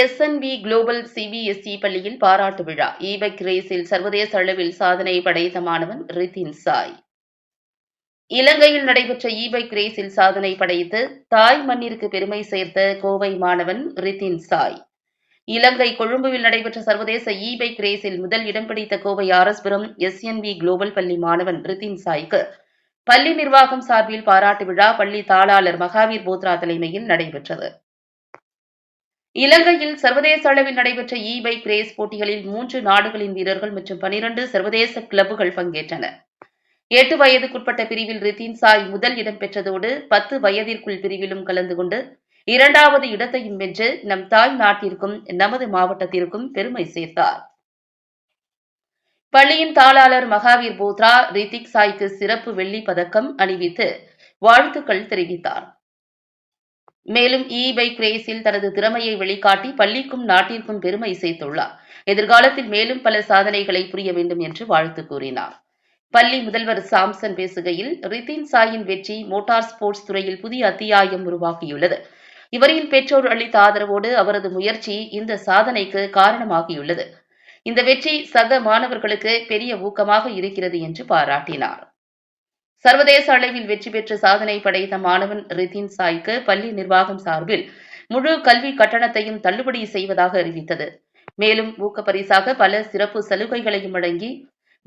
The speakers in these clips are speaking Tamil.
SNB குளோபல் CBSE பள்ளியில் பாராட்டு விழா. இ-பைக் ரேஸில் சர்வதேச அளவில் சாதனை படைத்த மாணவன் ரிதின் சாய். இலங்கையில் நடைபெற்ற இ-பைக் ரேஸில் சாதனை படைத்து தாய் மண்ணிற்கு பெருமை சேர்த்த கோவை மாணவன் ரிதின் சாய். இலங்கை கொழும்புவில் நடைபெற்ற சர்வதேச இ-பைக் ரேஸில் முதல் இடம் பிடித்த கோவை RS-புரம் SNB குளோபல் பள்ளி மாணவன் ரிதின் சாய்க்கு பள்ளி நிர்வாகம் சார்பில் பாராட்டு விழா பள்ளி தாளாளர் மகாவீர் போத்ரா தலைமையில் நடைபெற்றது. இலங்கையில் சர்வதேச அளவில் நடைபெற்ற இ-பைக் ரேஸ் போட்டிகளில் 3 நாடுகளின் வீரர்கள் மற்றும் 12 சர்வதேச கிளப்புகள் பங்கேற்றன. 8 வயதுக்குட்பட்ட பிரிவில் ரிதின் சாய் முதல் இடம் பெற்றதோடு 10 வயதிற்குள் பிரிவிலும் கலந்து கொண்டு 2வது இடத்தையும் வென்று நம் தாய் நாட்டிற்கும் நமது மாவட்டத்திற்கும் பெருமை சேர்த்தார். பள்ளியின் தாளாளர் மகாவீர் போத்ரா ரிதிக் சாய்க்கு சிறப்பு வெள்ளி பதக்கம் அணிவித்து வாழ்த்துக்கள் தெரிவித்தார். மேலும் இ-பைக் ரேஸில் தனது திறமையை வெளிக்காட்டி பள்ளிக்கும் நாட்டிற்கும் பெருமை சேர்த்துள்ளார். எதிர்காலத்தில் மேலும் பல சாதனைகளை புரிய வேண்டும் என்று வாழ்த்து கூறினார். பள்ளி முதல்வர் சாம்சன் பேசுகையில், ரிதின் சாயின் வெற்றி மோட்டார் ஸ்போர்ட்ஸ் துறையில் புதிய அத்தியாயம் உருவாக்கியுள்ளது. இவரின் பெற்றோர் அளித்த ஆதரவோடு அவரது முயற்சி இந்த சாதனைக்கு காரணமாகியுள்ளது. இந்த வெற்றி சக மாணவர்களுக்கு பெரிய ஊக்கமாக இருக்கிறது என்று பாராட்டினார். சர்வதேச அளவில் வெற்றி பெற்று சாதனை படைத்த மாணவன் ரிதின் சாய்க்கு பள்ளி நிர்வாகம் சார்பில் முழு கல்வி கட்டணத்தையும் தள்ளுபடி செய்வதாக அறிவித்தது. மேலும் ஊக்கப்பரிசாக பல சிறப்பு சலுகைகளையும் வழங்கி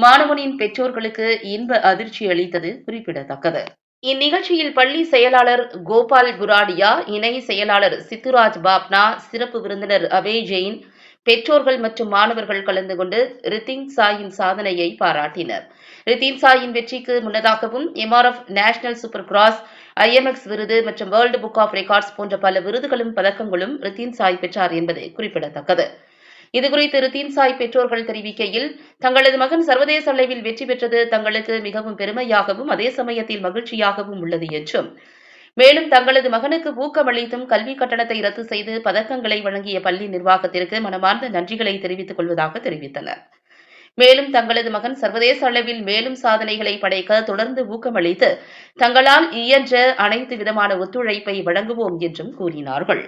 மாணவனின் பெற்றோர்களுக்கு இன்ப அதிர்ச்சி அளித்தது குறிப்பிடத்தக்கது. இந்நிகழ்ச்சியில் பள்ளி செயலாளர் கோபால் புராடியா, இணை செயலாளர் சித்துராஜ் பாப்னா, சிறப்பு விருந்தினர் அபய் ஜெயின், பெற்றோர்கள் மற்றும் மாணவர்கள் கலந்து கொண்டு ரிதின் சாயின் சாதனையை பாராட்டினர். ரிதின் சாயின் வெற்றிக்கு முன்னதாகவும் MRF national super cross, IMX விருது மற்றும் வேர்ல்டு புக் ஆஃப் ரெக்கார்ட்ஸ் போன்ற பல விருதுகளும் பதக்கங்களும் ரிதின் சாய் பெற்றார் என்பது குறிப்பிடத்தக்கது. இதுகுறித்து ரிதின் சாய் பெற்றோர்கள் தெரிவிக்கையில், தங்களது மகன் சர்வதேச அளவில் வெற்றி பெற்றது தங்களுக்கு மிகவும் பெருமையாகவும் அதே சமயத்தில் மகிழ்ச்சியாகவும் உள்ளது என்றும், மேலும் தங்களது மகனுக்கு ஊக்கமளித்தும் கல்வி கட்டணத்தை ரத்து செய்து பதக்கங்களை வழங்கிய பள்ளி நிர்வாகத்திற்கு மனமார்ந்த நன்றிகளை தெரிவித்துக் கொள்வதாக தெரிவித்தனர். மேலும் தங்களது மகன் சர்வதேச அளவில் மேலும் சாதனைகளை படைக்க தொடர்ந்து ஊக்கமளித்து தங்களால் இயன்ற அனைத்து விதமான ஒத்துழைப்பை வழங்குவோம் என்றும் கூறினார்கள்.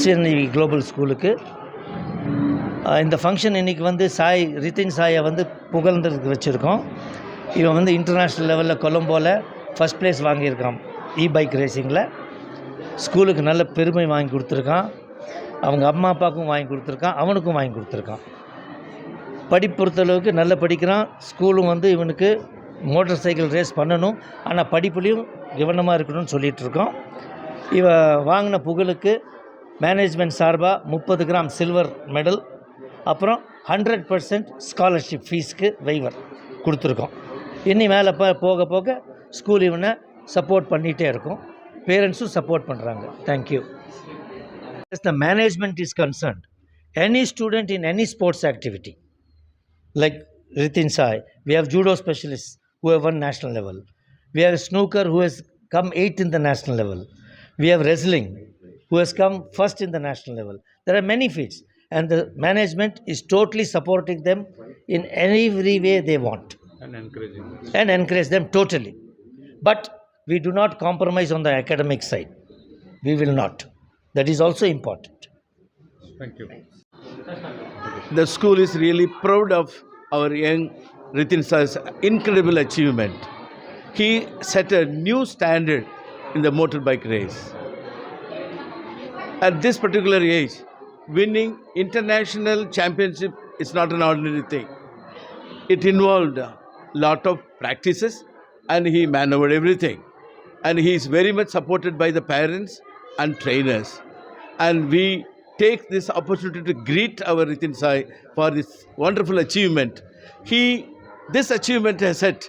SNB குளோபல் ஸ்கூலுக்கு இந்த ஃபங்க்ஷன் இன்றைக்கி ரிதின் சாயை புகழ்ந்துருக்கு வச்சுருக்கோம். இவன் இன்டர்நேஷ்னல் லெவலில் கொலம்போவில் ஃபஸ்ட் ப்ளேஸ் வாங்கியிருக்கான். இ-பைக் ரேசிங்கில் ஸ்கூலுக்கு நல்ல பெருமை வாங்கி கொடுத்துருக்கான். அவங்க அம்மா அப்பாவுக்கும் வாங்கி கொடுத்துருக்கான், அவனுக்கும் வாங்கி கொடுத்துருக்கான். படிப்பு பொறுத்தளவுக்கு நல்ல படிக்கிறான். ஸ்கூலும் இவனுக்கு மோட்டார் சைக்கிள் ரேஸ் பண்ணணும், ஆனால் படிப்புலேயும் கவனமாக இருக்கணும்னு சொல்லிகிட்ருக்கோம். இவன் வாங்கின புகழுக்கு மேனேஜ்மெண்ட் சார்பாக 30 கிராம் சில்வர் மெடல், அப்புறம் 100% ஸ்காலர்ஷிப் ஃபீஸ்க்கு வைவர் கொடுத்துருக்கோம். இன்னி மேலே போக போக ஸ்கூல் இவனை சப்போர்ட் பண்ணிகிட்டே இருக்கும். பேரண்ட்ஸும் சப்போர்ட் பண்ணுறாங்க. Thank you. As the management is concerned, any student in any sports activity, like Rithin Sai, we have judo specialists who have won national level. We have snooker who has come 8th in the national level. We have wrestling who has come first in the national level. There are many feats, and the management is totally supporting them in every way they want and encourage them totally. But we do not compromise on the academic side. We will not. That is also important. Thank you. The school is really proud of our young Rithin Sai's incredible achievement. He set a new standard in the motorbike race. At this particular age, winning international championship is not an ordinary thing. It involved a lot of practices, and he maneuvered everything. And he is very much supported by the parents and trainers. And we take this opportunity to greet our Rithin Sai for this wonderful achievement. This achievement has set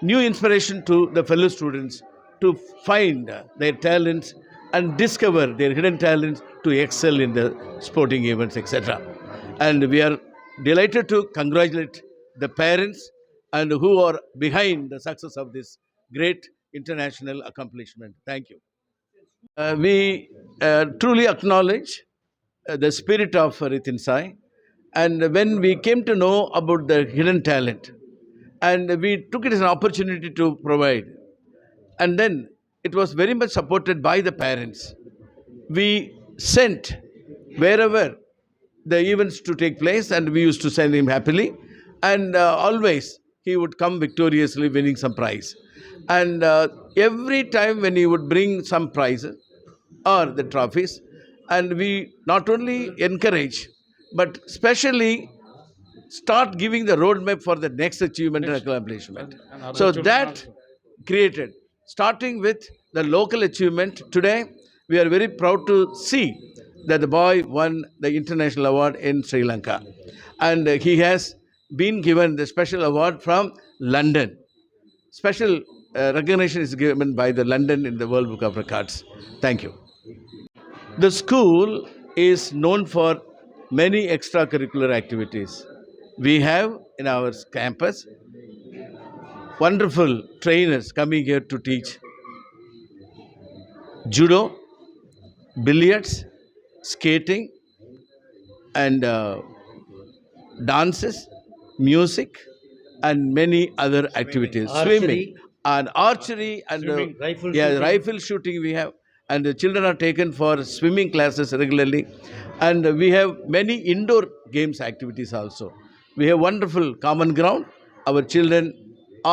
new inspiration to the fellow students to find their talents and discover their hidden talents to excel in the sporting events, etc. And we are delighted to congratulate the parents and who are behind the success of this great international accomplishment. Thank you. We truly acknowledge the spirit of Rithin Sai, and when we came to know about the hidden talent, and we took it as an opportunity to provide and then it was very much supported by the parents. We sent wherever the events to take place, and we used to send him happily, and always he would come victoriously winning some prize. And every time when he would bring some prizes or the trophies, and we not only encourage but specially start giving the roadmap for the next achievement and accomplishment. So that created, starting with the local achievement. Today we are very proud to see that the boy won the international award in Sri Lanka, and he has been given the special award from London. Special recognition is given by the London in the World Book of Records. Thank you. The school is known for many extracurricular activities. We have in our campus wonderful trainers coming here to teach judo, billiards, skating, and dances, music, and many other activities. Archery. Swimming and archery and Swimming, rifle yeah, shooting. rifle shooting we have, and the children are taken for swimming classes regularly, and we have many indoor games activities also. We have wonderful common ground. Our children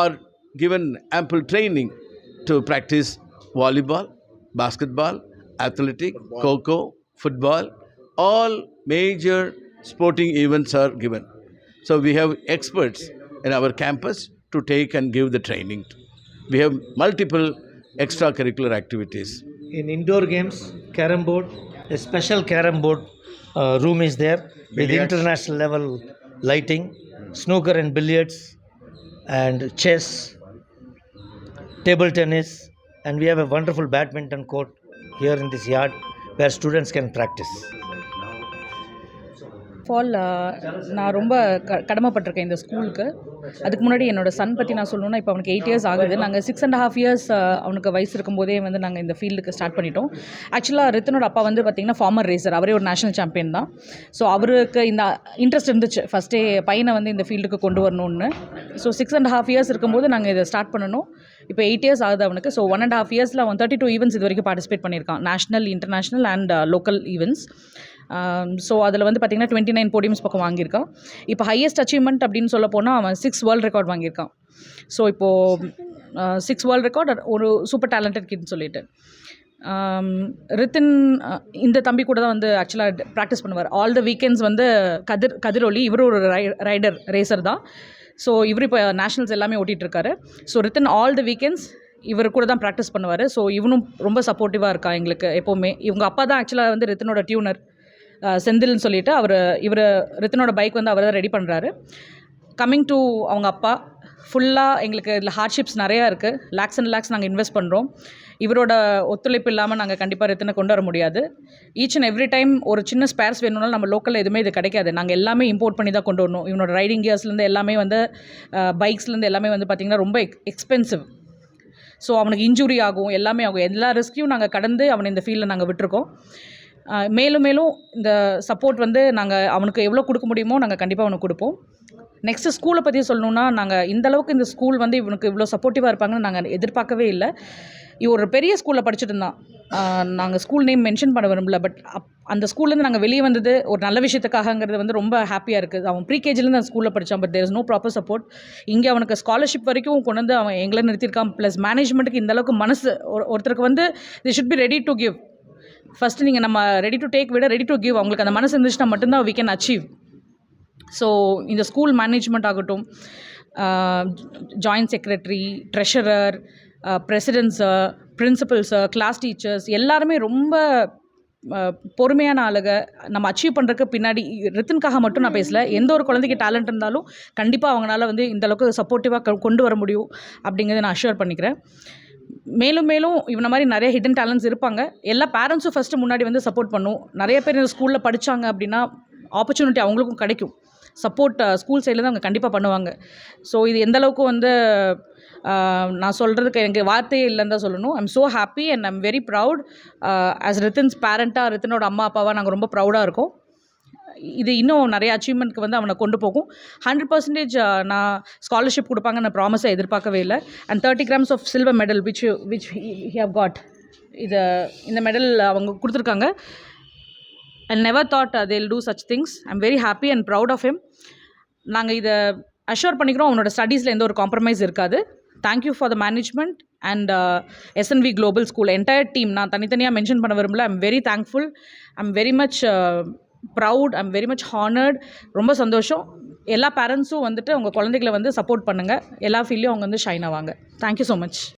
are given ample training to practice volleyball, basketball, athletic, kho, football. All major sporting events are given. So we have experts in our campus to take and give the training. We have multiple extracurricular activities. In indoor games, carom board, a special carom board room is there with international level lighting, snooker and billiards, and chess, table tennis, and we have a wonderful badminton court here in this yard where students can practice. Fall நான் ரொம்ப கடமைப்பட்டிருக்கேன் இந்த ஸ்கூலுக்கு. அதுக்கு முன்னாடி என்னோடய சன் பற்றி நான் சொல்லணுன்னா, இப்போ அவனுக்கு 8 years ஆகுது. நாங்கள் 6.5 years அவனுக்கு வயசு இருக்கும்போதே வந்து நாங்கள் இந்த ஃபீல்டுக்கு ஸ்டார்ட் பண்ணிட்டோம். ஆக்சுவலாக ரித்தனோட அப்பா வந்து பார்த்திங்கன்னா ஃபார்மர் ரேசர், அவரே ஒரு நேஷனல் சாம்பியன் தான். ஸோ அவருக்கு இந்த இன்ட்ரெஸ்ட் இருந்துச்சு ஃபஸ்ட்டே பையனை வந்து இந்த ஃபீல்டுக்கு கொண்டு வரணும்னு. ஸோ 6.5 years இருக்கும்போது நாங்கள் இதை ஸ்டார்ட் பண்ணணும். இப்போ 8 years ஆகுது அவனுக்கு. ஸோ 1.5 years அவன் 32 events இது வரைக்கும் பார்ட்டிசிபேட் பண்ணியிருக்கான், national, international and local events. So அதில் வந்து பார்த்திங்கன்னா 29 போடியம்ஸ் பக்கம் வாங்கியிருக்கான். இப்போ ஹையஸ்ட் அச்சீவ்மெண்ட் அப்படின்னு சொல்ல போனால் அவன் 6 வேர்ல்டு ரெக்கார்ட் வாங்கியிருக்கான். ஸோ இப்போது 6 வேர்ல்டு ரெக்கார்ட், ஒரு சூப்பர் டேலண்டட் கிட்னு சொல்லிட்டு. ரித்தின் இந்த தம்பி கூட தான் வந்து ஆக்சுவலாக ப்ராக்டிஸ் பண்ணுவார். ஆல் த வீக்கெண்ட்ஸ் வந்து கதிரொலி, இவரும் ஒரு ரைடர் ரேசர் தான். ஸோ இவர் இப்போ நேஷ்னல்ஸ் எல்லாமே ஓட்டிகிட்ருக்காரு. So Rithin all the weekends இவர் கூட தான் ப்ராக்டிஸ் பண்ணுவார். ஸோ இவனும் ரொம்ப சப்போர்ட்டிவாக இருக்கா எங்களுக்கு எப்போவுமே. இவங்க அப்பா தான் ஆக்சுவலாக வந்து ரித்தினோட டியூனர், செந்தில்னு சொல்லிட்டு. இவர் ரித்தனோட பைக் வந்து அவர் தான் ரெடி பண்ணுறாரு. கம்மிங் டு அவங்க அப்பா, ஃபுல்லாக எங்களுக்கு இதில் ஹார்ட்ஷிப்ஸ் நிறையா இருக்குது. லேக்ஸ் அண்ட் லேக்ஸ் நாங்கள் இன்வெஸ்ட் பண்ணுறோம். இவரோட ஒத்துழைப்பு இல்லாமல் நாங்கள் கண்டிப்பாக ரித்தனை கொண்டு வர முடியாது. ஈச் அண்ட் எவ்ரி டைம் ஒரு சின்ன ஸ்பேர்ஸ் வேணும்னாலும் நம்ம லோக்கலில் எதுவுமே இது கிடைக்காது. நாங்கள் எல்லாமே இம்போர்ட் பண்ணி தான் கொண்டு வரணும். இவனோட ரைடிங் கியர்ஸ்லேருந்து எல்லாமே வந்து பைக்ஸ்லேருந்து எல்லாமே வந்து பார்த்திங்கன்னா ரொம்ப எக்ஸ்பென்சிவ். ஸோ அவனுக்கு இன்ஜுரி ஆகும், எல்லாமே ஆகும். எல்லா ரிஸ்க்கையும் நாங்கள் கடந்து அவனை இந்த ஃபீல்டில் நாங்கள் விட்டுருக்கோம். மேலும் மேலும் இந்த சப்போர்ட் வந்து நாங்கள் அவனுக்கு எவ்வளோ கொடுக்க முடியுமோ நாங்கள் கண்டிப்பாக அவனுக்கு கொடுப்போம். நெக்ஸ்ட்டு ஸ்கூலை பற்றி சொல்லணுன்னா, நாங்கள் இந்தளவுக்கு இந்த ஸ்கூல் வந்து இவனுக்கு இவ்வளோ சப்போர்ட்டிவாக இருப்பாங்கன்னு நாங்கள் எதிர்பார்க்கவே இல்லை. ஒரு பெரிய ஸ்கூலில் படிச்சுட்டு இருந்தான். நாங்கள் ஸ்கூல் நேம் மென்ஷன் பண்ண விரும்பல. பட் அந்த ஸ்கூல்லேருந்து நாங்கள் வெளியே வந்தது ஒரு நல்ல விஷயத்துக்காகங்கிறது வந்து ரொம்ப ஹாப்பியாக இருக்குது. அவன் ப்ரீகேஜிலேருந்து அந்த ஸ்கூலில் படித்தான். But there is no proper support. இங்கே அவனுக்கு ஸ்காலர்ஷிப் வரைக்கும் கொண்டு வந்து அவன் எங்களை நிறுத்தியிருக்கான். ப்ளஸ் மேனேஜ்மெண்ட்டுக்கு இந்தளவுக்கு மனசு ஒருத்தருக்கு வந்து they should be ready to give. First நீங்கள் நம்ம ரெடி டு டேக் விட ரெடி டு கிவ், அவங்களுக்கு அந்த மனசு இருந்துச்சுன்னா மட்டும்தான் வி கேன் அச்சீவ். ஸோ இந்த ஸ்கூல் மேனேஜ்மெண்ட் ஆகட்டும், joint secretary, treasurer, presidents, principals, class teachers எல்லாருமே ரொம்ப பொறுமையான ஆளுங்க. நம்ம அச்சீவ் பண்ணுறதுக்கு பின்னாடி ரித்தனுக்காக மட்டும் நான் பேசலை. எந்த ஒரு குழந்தைக்கு டேலண்ட் இருந்தாலும் கண்டிப்பாக அவங்களால வந்து இந்தளவுக்கு சப்போர்ட்டிவாக கொண்டு வர முடியும் அப்படிங்கிறத நான் அஷ்யூர் பண்ணிக்கிறேன். மேலும் மேலும் இவனை மாதிரி நிறைய ஹிடன் டேலண்ட்ஸ் இருப்பாங்க. எல்லா பேரண்ட்ஸும் ஃபஸ்ட்டு முன்னாடி வந்து சப்போர்ட் பண்ணும். நிறைய பேர் இந்த ஸ்கூலில் படித்தாங்க அப்படின்னா ஆப்பர்ச்சுனிட்டி அவங்களுக்கும் கிடைக்கும். சப்போர்ட் ஸ்கூல் சைடில் தான் அவங்க கண்டிப்பாக பண்ணுவாங்க. ஸோ இது எந்தளவுக்கு வந்து நான் சொல்கிறதுக்கு எனக்கு வார்த்தையே இல்லைன்னு தான் சொல்லணும். I'm so happy and I'm very proud. As Rithan's பேரண்ட்டாக, ரித்தனோட அம்மா அப்பாவாக நாங்கள் ரொம்ப ப்ரௌடாக இருக்கோம். இது இன்னும் நிறைய அச்சீவ்மெண்ட்க்கு வந்து அவனை கொண்டு போகும். 100% நான் ஸ்காலர்ஷிப் கொடுப்பாங்க நான் ப்ராமிஸை எதிர்பார்க்கவே இல்லை. And 30 grams of silver medal which he have got. இந்த மெடல் அவங்க கொடுத்துருக்காங்க. I never thought they'll do such things. I'm very happy and proud of him. நாங்கள் இதை அஷ்யூர் பண்ணிக்கிறோம் அவனோட ஸ்டடீஸில் எந்த ஒரு காம்ப்ரமைஸ் இருக்காது. Thank you for the management and SNV global school entire team. நான் தனித்தனியாக மென்ஷன் பண்ண விரும்பல. I'm very thankful. I'm very much proud. I'm very much honoured. ரொம்ப சந்தோஷம். எல்லா பேரண்ட்ஸும் வந்துட்டு உங்கள் குழந்தைகளை வந்து சப்போர்ட் பண்ணுங்கள். எல்லா ஃபீல்ட்லையும் அவங்க வந்து ஷைன் ஆவாங்க. Thank you so much.